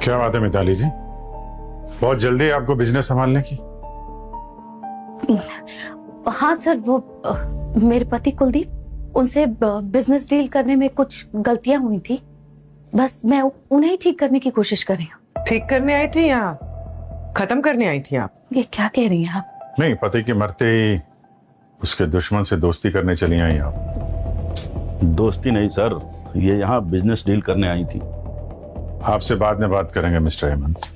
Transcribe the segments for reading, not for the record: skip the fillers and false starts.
क्या बात है मिताली जी, बहुत जल्दी है आपको बिजनेस संभालने की। हाँ सर, वो मेरे पति कुलदीप, उनसे बिजनेस डील करने में कुछ गलतियां हुई थी, बस मैं उन्हें ही ठीक करने की कोशिश कर रही हूँ। ठीक करने आई थी या खत्म करने आई थी आप? ये क्या कह रही हैं आप? नहीं, पति के मरते ही उसके दुश्मन से दोस्ती करने चली आई आप। दोस्ती नहीं सर, ये यहाँ बिजनेस डील करने आई थी। आपसे बाद में बात करेंगे मिस्टर हेमंत,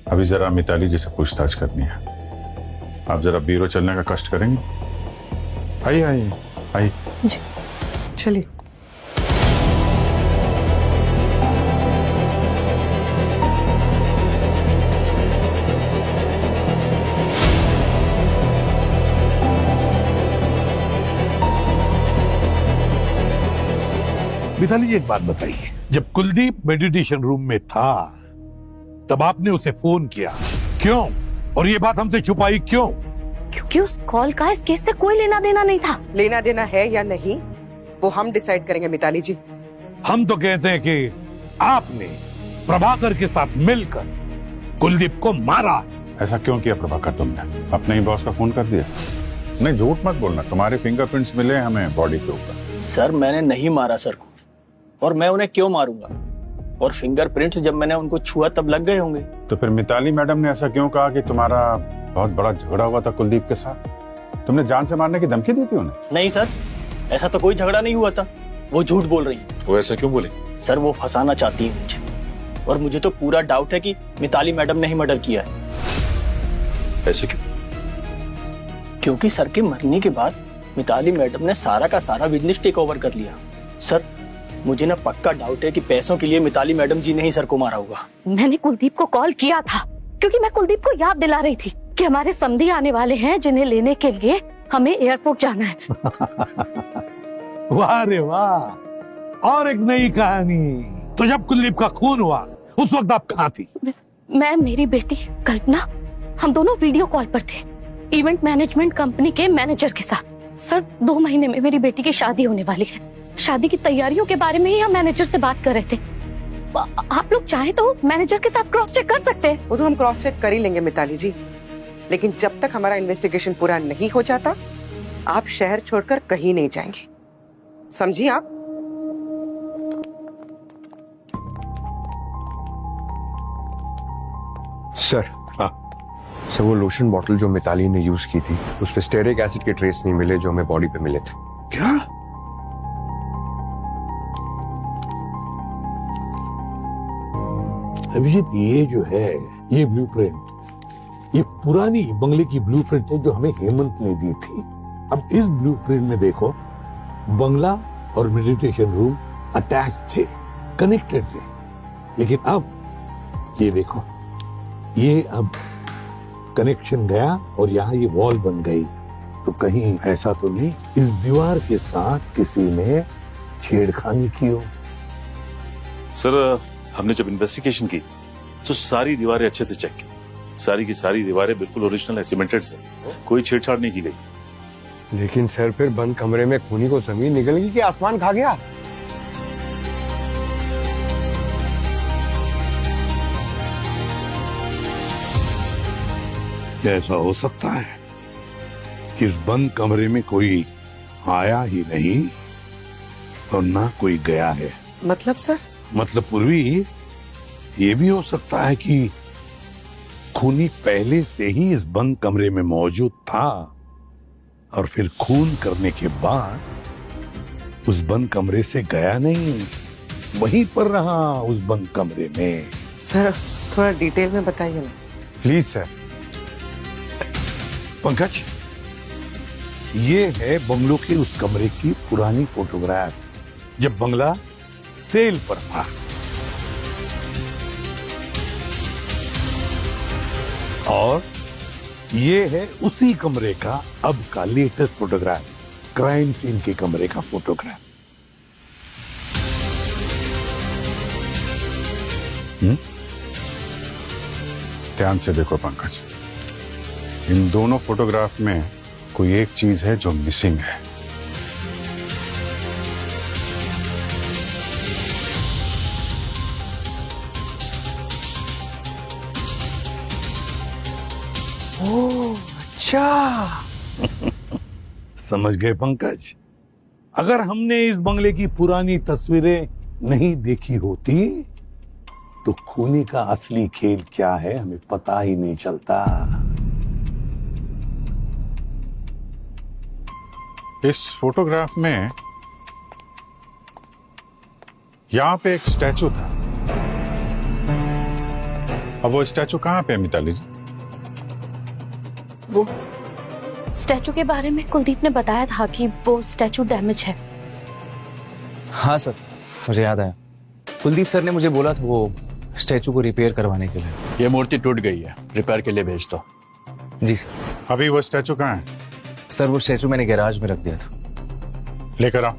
अभी जरा मिताली जी से पूछताछ करनी है। आप जरा ब्यूरो चलने का कष्ट करेंगे? आइए आइए आइए। जी चलिए। मिताली जी एक बात बताइए, जब कुलदीप मेडिटेशन रूम में था तब आपने उसे फोन किया क्यों, और ये बात हमसे छुपाई क्यों? क्योंकि उस कॉल का इस केस से कोई लेना देना नहीं था। लेना देना है या नहीं वो हम डिसाइड करेंगे मिताली जी। हम तो कहते हैं कि आपने प्रभाकर के साथ मिलकर कुलदीप को मारा। ऐसा क्यों किया प्रभाकर तुमने? अपने ही बॉस का फोन कर दिया? नहीं झूठ मत बोलना, तुम्हारे फिंगरप्रिंट्स मिले हमें बॉडी के ऊपर। सर मैंने नहीं मारा सर को, और मैं उन्हें क्यों मारूंगा? और फिंगरप्रिंट्स जब मैंने उनको छुआ तब लग गए होंगे। तो फिर मिताली मैडम ने ऐसा क्यों कहा कि तुम्हारा बहुत बड़ा झगड़ा हुआ था कुलदीप के साथ? तुमने जान से मारने की धमकी दी थी उन्हें? नहीं सर, ऐसा तो कोई झगड़ा नहीं हुआ था, वो झूठ बोल रही है। वो ऐसा क्यों बोले? सर वो फंसाना चाहती है मुझे, और मुझे तो पूरा डाउट है कि मिताली मैडम ने ही मर्डर किया है। ऐसे क्यों? क्योंकि सर के मरने के बाद मिताली मैडम ने सारा का सारा बिजनेस टेक ओवर कर लिया। सर मुझे ना पक्का डाउट है कि पैसों के लिए मिताली मैडम जी ने ही सर को मारा होगा। मैंने कुलदीप को कॉल किया था क्योंकि मैं कुलदीप को याद दिला रही थी कि हमारे समधी आने वाले हैं जिन्हें लेने के लिए हमें एयरपोर्ट जाना है। वाह रे वाह, और एक नई कहानी। तो जब कुलदीप का खून हुआ उस वक्त आप कहाँ थी? मैं, मेरी बेटी कल्पना, हम दोनों वीडियो कॉल पर थे इवेंट मैनेजमेंट कंपनी के मैनेजर के साथ। सर 2 महीने में मेरी बेटी की शादी होने वाली है। शादी की तैयारियों के बारे में ही हम मैनेजर से बात कर रहे थे। आप लोग चाहे तो मैनेजर के साथ क्रॉस चेक कर सकते हैं। वो तो हम क्रॉस चेक कर ही लेंगे मिताली जी, लेकिन जब तक हमारा इन्वेस्टिगेशन पूरा नहीं हो जाता आप शहर छोड़कर कहीं नहीं जाएंगे, समझिए आप? सर सर वो लोशन बॉटल जो मिताली ने यूज की थी उस पे स्टेरिक एसिड के ट्रेस नहीं मिले जो हमें बॉडी पे मिले थे। क्या? अभिजीत ये जो है ये ब्लूप्रिंट, ये पुरानी बंगले की ब्लूप्रिंट है जो हमें हेमंत ने दी थी। अब इस ब्लूप्रिंट में देखो बंगला और मेडिटेशन रूम अटैच थे, कनेक्टेड थे, लेकिन अब ये देखो ये अब कनेक्शन गया और यहाँ ये वॉल बन गई। तो कहीं ऐसा तो नहीं इस दीवार के साथ किसी ने छेड़खानी की हो? सर हमने जब इन्वेस्टिगेशन की तो सारी दीवारें अच्छे से चेक की, सारी की सारी दीवारें बिल्कुल ओरिजिनल है, सीमेंटेड से, कोई छेड़छाड़ नहीं की गई। लेकिन सर फिर बंद कमरे में खूनी को जमीन निकल गई कि आसमान खा गया? क्या ऐसा हो सकता है कि इस बंद कमरे में कोई आया ही नहीं और ना कोई गया है? मतलब सर? मतलब पूर्वी ये भी हो सकता है कि खूनी पहले से ही इस बंद कमरे में मौजूद था और फिर खून करने के बाद उस बंद कमरे से गया नहीं, वहीं पर रहा उस बंद कमरे में। सर थोड़ा डिटेल में बताइए ना प्लीज सर। पंकज ये है बंगलों के उस कमरे की पुरानी फोटोग्राफ जब बंगला सेल पर था। और ये है उसी कमरे का अब का लेटेस्ट फोटोग्राफ, क्राइम सीन के कमरे का फोटोग्राफ। ध्यान से देखो पंकज, इन दोनों फोटोग्राफ में कोई एक चीज है जो मिसिंग है। ओह अच्छा। समझ गए पंकज, अगर हमने इस बंगले की पुरानी तस्वीरें नहीं देखी होती तो खूनी का असली खेल क्या है हमें पता ही नहीं चलता। इस फोटोग्राफ में यहां पे एक स्टैचू था। अब वो स्टैचू कहां पे है मिताली जी? वो स्टैचू के बारे में कुलदीप ने बताया था कि वो स्टैचू डैमेज है। हाँ सर, मुझे याद आया। कुलदीप सर ने मुझे बोला था वो स्टैचू को रिपेयर करवाने के लिए। ये मूर्ति टूट गई है, रिपेयर के लिए भेज दो। जी सर। अभी वो स्टैचू कहां है? सर वो स्टैचू मैंने गैराज में रख दिया था। लेकर आओ।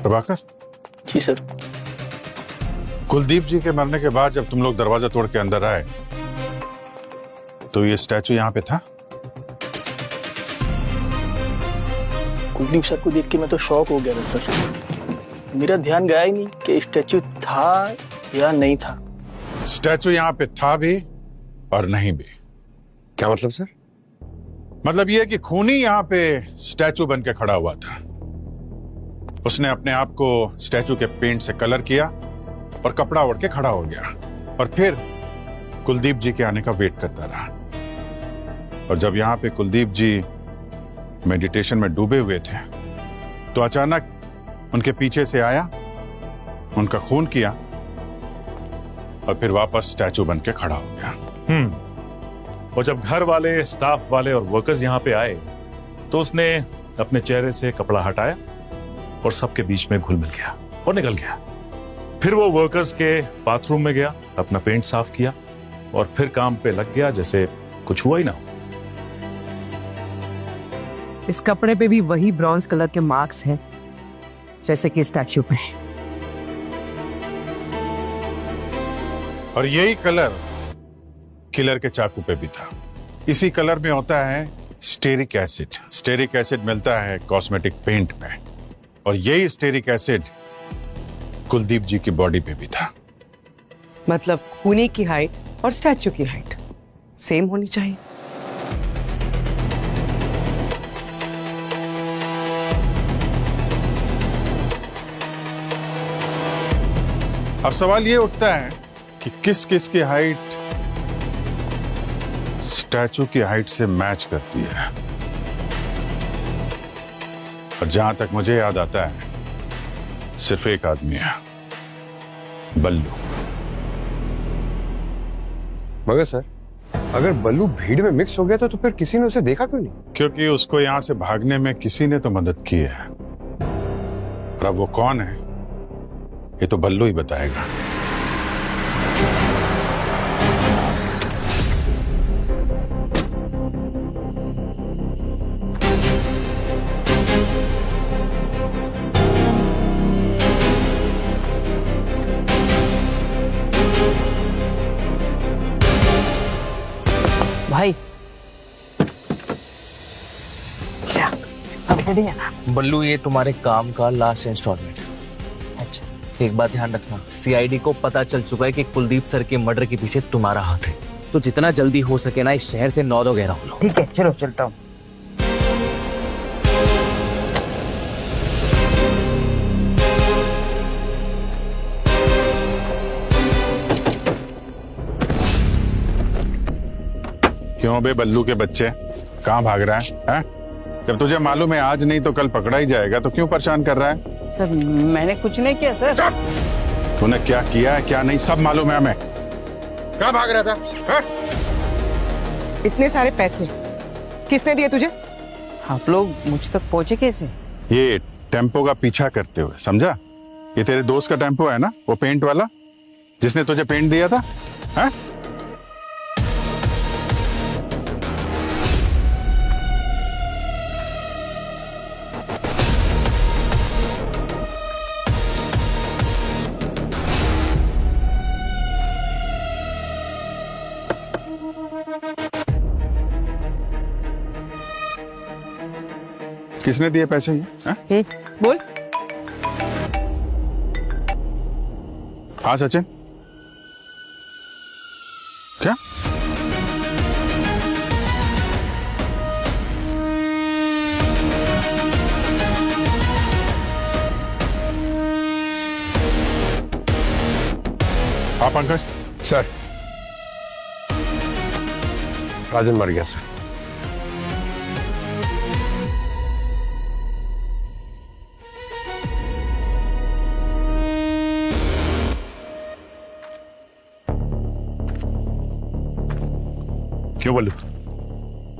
प्रभाकर। जी सर। कुलदीप जी के मरने के बाद जब तुम लोग दरवाजा तोड़ के अंदर आए तो ये स्टैचू यहां पे था? कुलदीप सर को देख के मैं तो शॉक हो गया था सर। मेरा ध्यान गया ही नहीं कि स्टैचू था या नहीं था। स्टैचू यहां पे था भी और नहीं भी। क्या मतलब सर? मतलब ये कि खूनी यहां पे स्टैचू बन के खड़ा हुआ था। उसने अपने आप को स्टैचू के पेंट से कलर किया और कपड़ा ओढ़ के खड़ा हो गया और फिर कुलदीप जी के आने का वेट करता रहा। और जब यहां पे कुलदीप जी मेडिटेशन में डूबे हुए थे तो अचानक उनके पीछे से आया, उनका खून किया और फिर वापस स्टैचू बन के खड़ा हो गया। और जब घर वाले, स्टाफ वाले और वर्कर्स यहाँ पे आए तो उसने अपने चेहरे से कपड़ा हटाया और सबके बीच में घुल मिल गया और निकल गया। फिर वो वर्कर्स के बाथरूम में गया, अपना पेंट साफ किया और फिर काम पे लग गया जैसे कुछ हुआ ही ना। इस कपड़े पे भी वही ब्रॉन्ज कलर के मार्क्स हैं जैसे कि स्टैचू पे। और यही कलर किलर के चाकू पे भी था। इसी कलर में होता है स्टेरिक एसिड। स्टेरिक एसिड मिलता है कॉस्मेटिक पेंट में और यही स्टेरिक एसिड कुलदीप जी की बॉडी पे भी था। मतलब खूनी की हाइट और स्टैचू की हाइट सेम होनी चाहिए। अब सवाल ये उठता है कि किस किस की हाइट स्टैचू की हाइट से मैच करती है। और जहां तक मुझे याद आता है सिर्फ एक आदमी है, बल्लू। मगर सर, अगर बल्लू भीड़ में मिक्स हो गया तो फिर किसी ने उसे देखा क्यों नहीं? क्योंकि उसको यहां से भागने में किसी ने तो मदद की है। और अब वो कौन है ये तो बल्लू ही बताएगा। भाई अच्छा, सब रेडी है ना? बल्लू ये तुम्हारे काम का लास्ट इंस्टॉलमेंट। अच्छा, एक बात ध्यान रखना, सीआईडी को पता चल चुका है कि कुलदीप सर के मर्डर के पीछे तुम्हारा हाथ है। तो जितना जल्दी हो सके ना इस शहर से नौ दो गहरा हो लो। ठीक है, चलो चलता हूँ। क्यों बे बल्लू के बच्चे, कहाँ भाग रहा है? जब तुझे मालूम है आज नहीं तो कल पकड़ा ही जाएगा तो क्यों परेशान कर रहा है? सर मैंने कुछ नहीं किया सर। तूने क्या किया है क्या नहीं सब मालूम है हमें। कहाँ भाग रहा था? है? इतने सारे पैसे किसने दिए तुझे? आप लोग मुझ तक पहुंचे कैसे? ये टेम्पो का पीछा करते हुए, समझा? ये तेरे दोस्त का टेम्पो है ना, वो पेंट वाला जिसने तुझे पेंट दिया था, है? किसने दिए पैसे ये? बोल। हाँ सचिन, क्या? हाँ पंकज। सर, राजन मर गया सर। क्यों बल्लू?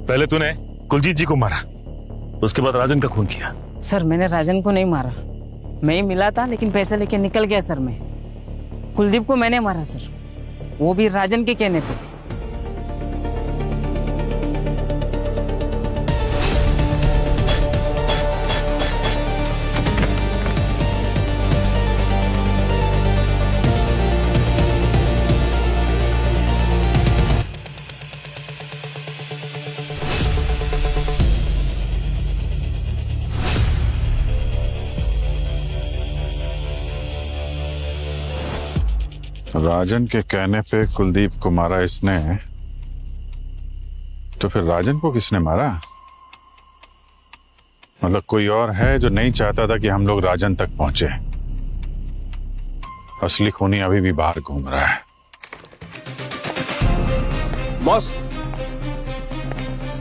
पहले तूने कुलजीत जी को मारा, उसके बाद राजन का खून किया। सर मैंने राजन को नहीं मारा, मैं ही मिला था लेकिन पैसे लेके निकल गया सर। मैं कुलदीप को मैंने मारा सर, वो भी राजन के कहने पे। राजन के कहने पे कुलदीप को मारा इसने, तो फिर राजन को किसने मारा? मतलब कोई और है जो नहीं चाहता था कि हम लोग राजन तक पहुंचे। असली खूनी अभी भी बाहर घूम रहा है।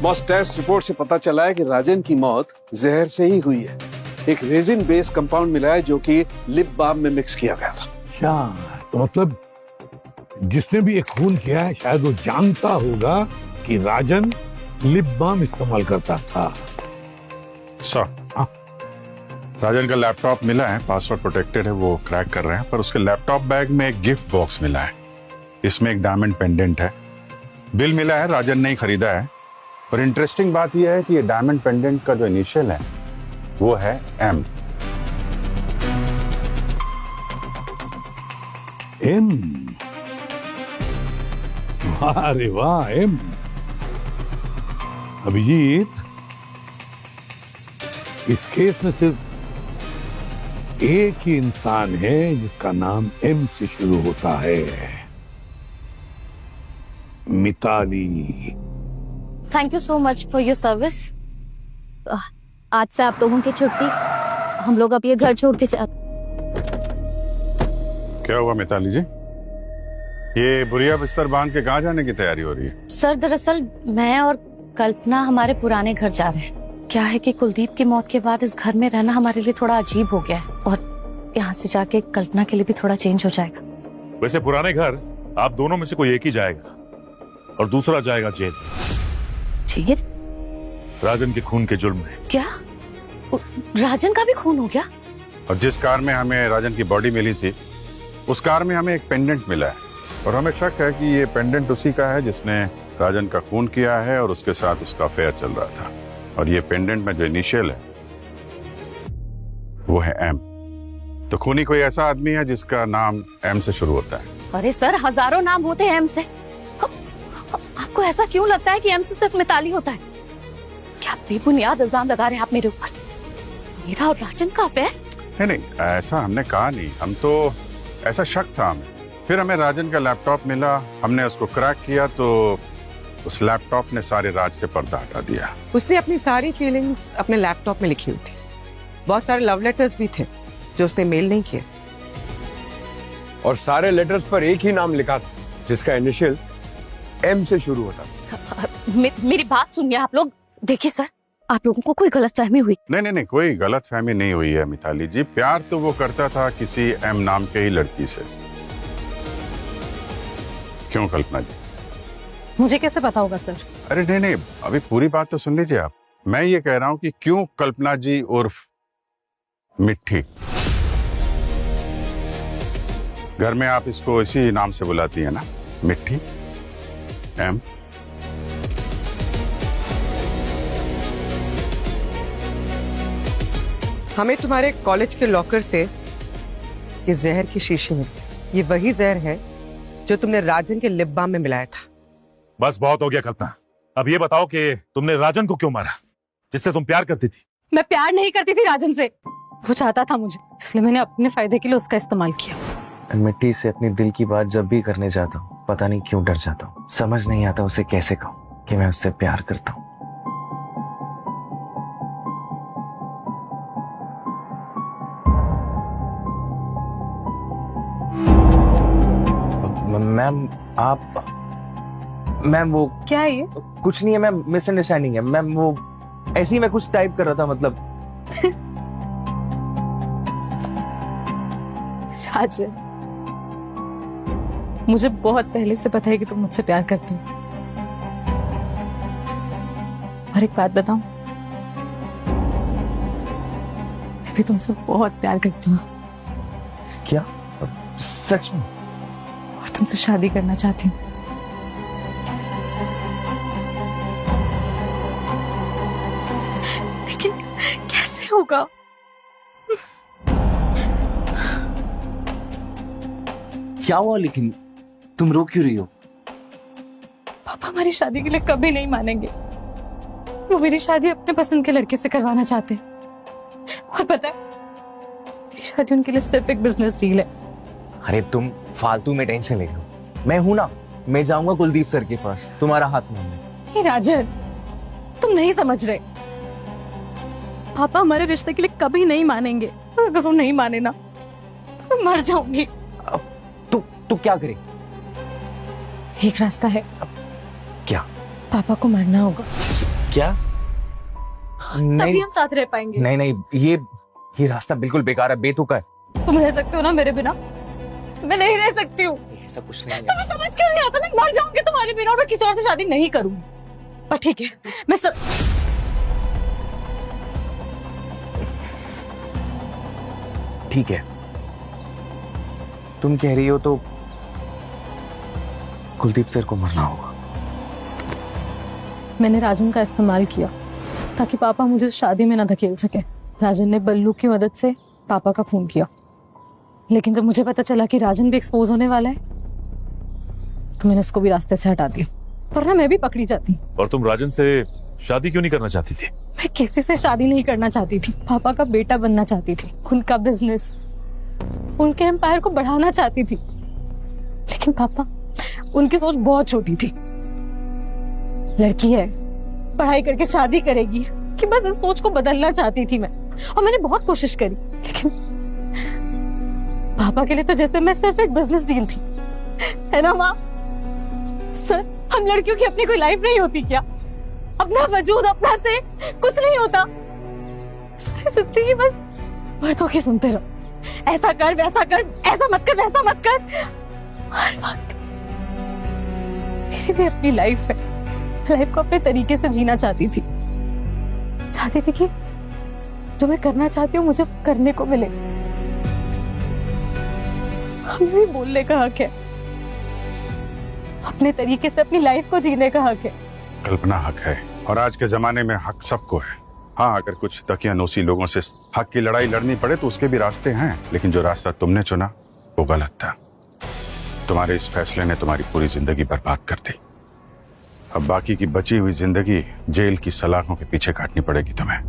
बॉस टेस्ट रिपोर्ट से पता चला है कि राजन की मौत जहर से ही हुई है। एक रेजिन बेस्ड कंपाउंड मिला है जो कि लिप बाम में मिक्स किया गया था। क्या तो मतलब जिसने भी ये खून किया है शायद वो जानता होगा कि राजन लिप बाम इस्तेमाल करता था। सर, राजन का लैपटॉप मिला है, पासवर्ड प्रोटेक्टेड है, वो क्रैक कर रहे हैं। पर उसके लैपटॉप बैग में एक गिफ्ट बॉक्स मिला है, इसमें एक डायमंड पेंडेंट है। बिल मिला है, राजन ने ही खरीदा है। पर इंटरेस्टिंग बात यह है कि ये डायमंड पेंडेंट का जो इनिशियल है वो है एम। एम? अरे वाह एम। अभिजीत, इस केस में सिर्फ एक ही इंसान है जिसका नाम एम से शुरू होता है, Mitali. Thank you so much for your service. आज से आप लोगों की छुट्टी, हम लोग अब ये घर छोड़ के क्या हुआ मिताली जी? ये बुरिया बिस्तर बांध के कहाँ जाने की तैयारी हो रही है? सर दरअसल मैं और कल्पना हमारे पुराने घर जा रहे हैं। क्या है कि कुलदीप की मौत के बाद इस घर में रहना हमारे लिए थोड़ा अजीब हो गया है और यहाँ से जाके कल्पना के लिए भी थोड़ा चेंज हो जाएगा। वैसे पुराने घर आप दोनों में से कोई एक ही जाएगा और दूसरा जाएगा जेल। जेल? राजन के खून के जुर्म में। क्या राजन का भी खून हो गया? और जिस कार में हमें राजन की बॉडी मिली थी उस कार में हमें एक पेंडेंट मिला है और हमें शक है कि ये पेंडेंट उसी का है जिसने राजन का खून किया है और उसके साथ उसका अफेयर चल रहा था। और ये पेंडेंट में जो इनिशियल है वो है एम। तो खूनी कोई ऐसा आदमी है जिसका नाम एम से शुरू होता है। अरे सर, हजारों नाम होते हैं एम से। आपको ऐसा क्यों लगता है कि एम से सिर्फ मिताली होता है? क्या बेबुनियाद इल्जाम लगा रहे हैं आप मेरे ऊपर? मेरा और राजन का अफेयर? नहीं, ऐसा हमने कहा नहीं। हम तो ऐसा शक था हमें। फिर हमें राजन का लैपटॉप मिला, हमने उसको क्रैक किया तो उस लैपटॉप ने सारे राज से पर्दा हटा दिया। उसने अपनी सारी फीलिंग्स अपने लैपटॉप में लिखी हुई थी। बहुत सारे लव लेटर्स भी थे जो उसने मेल नहीं किए। और सारे लेटर्स पर एक ही नाम लिखा था जिसका इनिशियल एम से शुरू होता था। मेरी बात सुनिए आप लोग। देखिए सर, आप लोगों को कोई गलतफहमी हुई? नहीं, कोई गलतफहमी नहीं हुई है मिताली जी। प्यार तो वो करता था किसी एम नाम के ही लड़की से। क्यों कल्पना जी? मुझे कैसे पता होगा सर? अरे नहीं, अभी पूरी बात तो सुन लीजिए आप। मैं ये कह रहा हूं कि क्यों कल्पना जी उर्फ मिट्टी। घर में आप इसको इसी नाम से बुलाती है ना, मिट्टी, एम। हमें तुम्हारे कॉलेज के लॉकर से ये जहर की शीशी मिली। ये वही जहर है जो तुमने राजन के लिप बाम में मिलाया था। बस बहुत हो गया कल्पना। अब ये बताओ कि तुमने राजन को क्यों मारा जिससे तुम प्यार करती थी? मैं प्यार नहीं करती थी राजन से। वो चाहता था मुझे, इसलिए मैंने अपने फायदे के लिए उसका इस्तेमाल किया। मिट्टी से अपनी दिल की बात जब भी करने जाता हूँ पता नहीं क्यों डर जाता हूँ। समझ नहीं आता उसे कैसे कहूँ कि मैं उससे प्यार करता हूँ। मैम आप, मैम वो क्या है ये? कुछ नहीं है मैम, मिसअंडरस्टैंडिंग है मैम। वो ऐसे ही मैं कुछ टाइप कर रहा था मतलब। राजन, मुझे बहुत पहले से पता है कि तुम मुझसे प्यार करते हो। और एक बात बताऊं, मैं भी तुमसे बहुत प्यार करती हूँ। क्या? सच में? और तुमसे शादी करना चाहती हूँ। लेकिन कैसे होगा? क्या हुआ लेकिन? तुम रो क्यों रही हो? पापा हमारी शादी के लिए कभी नहीं मानेंगे। वो मेरी शादी अपने पसंद के लड़के से करवाना चाहते हैं। और पता है, मेरी शादी उनके लिए सिर्फ एक बिजनेस डील है। अरे तुम फालतू में टेंशन ले लो, मैं हूं ना, मैं जाऊंगा कुलदीप सर के पास तुम्हारा हाथ मांगने। हे राजन, तुम नहीं समझ रहे। पापा हमारे रिश्ते के लिए कभी नहीं मानेंगे। अगर वो नहीं माने ना तो मैं मर जाऊंगी। तो क्या करे? एक रास्ता है। क्या? पापा को मरना होगा। क्या? तभी हम साथ रह पाएंगे। नहीं नहीं, ये रास्ता बिल्कुल बेकार है, बेतुका है। तुम रह सकते हो ना मेरे बिना? मैं नहीं रह सकती हूँ। ऐसा कुछ नहीं है। तुम्हें समझ क्यों नहीं आता? मैं मर जाऊंगी तुम्हारे बिना और मैं किसी और से शादी नहीं करूंगी। पर ठीक है, मैं ठीक है, तुम कह रही हो तो कुलदीप सर को मरना होगा। मैंने राजन का इस्तेमाल किया ताकि पापा मुझे शादी में ना धकेल सके। राजन ने बल्लू की मदद से पापा का खून किया, लेकिन जब मुझे पता चला कि राजन भी एक्सपोज होने वाला है तो मैंने उसको भी रास्ते से हटा दिया, वरना मैं भी पकड़ी जाती। और तुम राजन से शादी क्यों नहीं करना चाहती थी? मैं किसी से शादी नहीं करना चाहती थी। पापा का बेटा बनना चाहती थी, उनका बिजनेस, उनके एम्पायर को बढ़ाना चाहती थी। लेकिन पापा, उनकी सोच बहुत छोटी थी। लड़की है, पढ़ाई करके शादी करेगी, कि बस इस सोच को बदलना चाहती थी मैं। और मैंने बहुत कोशिश करी, लेकिन पापा के लिए तो जैसे मैं सिर्फ एक बिजनेस डील थी, है ना माँ? सर, हम लड़कियों की अपनी कोई लाइफ नहीं होती क्या? अपना वजूद, अपना से कुछ नहीं होता। सारी जिंदगी बस मर्दों की सुनते रहो, ऐसा कर, वैसा कर, ऐसा मत कर, वैसा मत कर। हर वक्त मेरी भी अपनी लाइफ है। लाइफ को अपने तरीके से जीना चाहती थी कि जो मैं करना चाहती हूँ मुझे करने को मिले। हमें भी बोलने का हक है, अपने तरीके से अपनी लाइफ को जीने का हक है। कल्पना, हक है, और आज के जमाने में हक सबको है। हाँ, अगर कुछ तकियानोसी लोगों से हक की लड़ाई लड़नी पड़े तो उसके भी रास्ते हैं, लेकिन जो रास्ता तुमने चुना वो गलत था। तुम्हारे इस फैसले ने तुम्हारी पूरी जिंदगी बर्बाद कर दी। अब बाकी की बची हुई जिंदगी जेल की सलाखों के पीछे काटनी पड़ेगी तुम्हें।